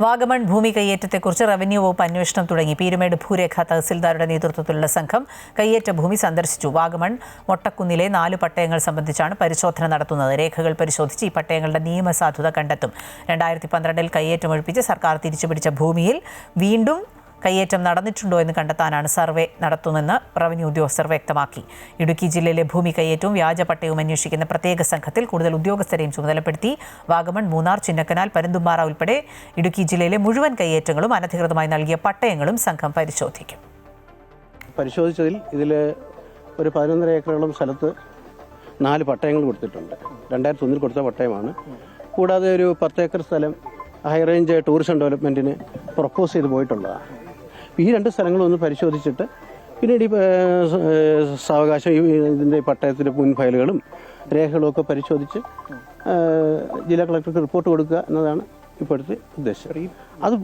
വാഗമൺ ഭൂമി കയ്യേറ്റത്തെക്കുറിച്ച് റവന്യൂ വകുപ്പ് അന്വേഷണം തുടങ്ങി. പീരുമേട് ഭൂരേഖ തഹസിൽദാരുടെ നേതൃത്വത്തിലുള്ള സംഘം കയ്യേറ്റ ഭൂമി സന്ദർശിച്ചു. വാഗമൺ മൊട്ടക്കുന്നിലെ 4 പട്ടയങ്ങൾ സംബന്ധിച്ചാണ് പരിശോധന നടത്തുന്നത്. രേഖകൾ പരിശോധിച്ച് ഈ പട്ടയങ്ങളുടെ നിയമസാധുത കണ്ടെത്തും. 2012 കയ്യേറ്റമൊഴിപ്പിച്ച് സർക്കാർ തിരിച്ചുപിടിച്ച ഭൂമിയിൽ വീണ്ടും കയ്യേറ്റം നടന്നിട്ടുണ്ടോ എന്ന് കണ്ടെത്താനാണ് സർവേ നടത്തുമെന്ന് റവന്യൂ ഉദ്യോഗസ്ഥർ വ്യക്തമാക്കി. ഇടുക്കി ജില്ലയിലെ ഭൂമി കയ്യേറ്റവും വ്യാജപട്ടയവും അന്വേഷിക്കുന്ന പ്രത്യേക സംഘത്തിൽ കൂടുതൽ ഉദ്യോഗസ്ഥരെയും ചുമതലപ്പെടുത്തി. വാഗമൺ, മൂന്നാർ, ചിന്നക്കനാൽ, പരുന്തുംപാറ ഉൾപ്പെടെ ഇടുക്കി ജില്ലയിലെ മുഴുവൻ കയ്യേറ്റങ്ങളും അനധികൃതമായി നൽകിയ പട്ടയങ്ങളും സംഘം പരിശോധിക്കും. പരിശോധിച്ചതിൽ ഇതിൽ ഒരു 11.5 ഏക്കറോളം സ്ഥലത്ത് 4 പട്ടയങ്ങൾ കൊടുത്തിട്ടുണ്ട്. 2001 കൊടുത്ത പട്ടയമാണ്. കൂടാതെ ഒരു 10 ഏക്കർ സ്ഥലം ഹൈ റേഞ്ച് ടൂറിസം ഡെവലപ്മെൻറ്റിന് പ്രൊപ്പോസ് ചെയ്ത് പോയിട്ടുള്ളതാണ്. ഈ 2 സ്ഥലങ്ങളും ഒന്ന് പരിശോധിച്ചിട്ട് പിന്നീട് ഈ സാവകാശം ഇതിൻ്റെ പട്ടയത്തിൻ്റെ മുൻ ഫയലുകളും രേഖകളും ഒക്കെ പരിശോധിച്ച് ജില്ലാ കളക്ടർക്ക് റിപ്പോർട്ട് കൊടുക്കുക എന്നതാണ് ഇപ്പോഴത്തെ ഉദ്ദേശം. അത്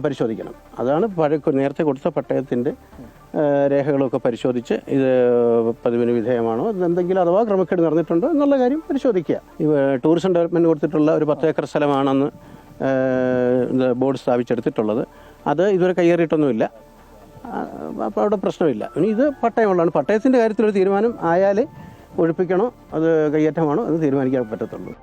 പരിശോധിക്കണം. അതാണ് നേരത്തെ കൊടുത്ത പട്ടയത്തിൻ്റെ രേഖകളൊക്കെ പരിശോധിച്ച് ഇത് പതിവിന് വിധേയമാണോ, എന്തെങ്കിലും അഥവാ ക്രമക്കേട് നടന്നിട്ടുണ്ടോ എന്നുള്ള കാര്യം പരിശോധിക്കുക. ടൂറിസം ഡെവലപ്മെൻറ്റ് കൊടുത്തിട്ടുള്ള ഒരു 10 ഏക്കർ സ്ഥലമാണെന്ന് ബോർഡ് സ്ഥാപിച്ചെടുത്തിട്ടുള്ളത്. അത് ഇതുവരെ കയ്യേറിയിട്ടൊന്നുമില്ല. അപ്പോൾ അവിടെ പ്രശ്നമില്ല. ഇനി ഇത് പട്ടയമുള്ളതാണ്. പട്ടയത്തിൻ്റെ കാര്യത്തിലൊരു തീരുമാനം ആയാലേ ഒഴിപ്പിക്കണോ അത് കയ്യേറ്റമാണോ എന്ന് തീരുമാനിക്കാൻ പറ്റത്തുള്ളൂ.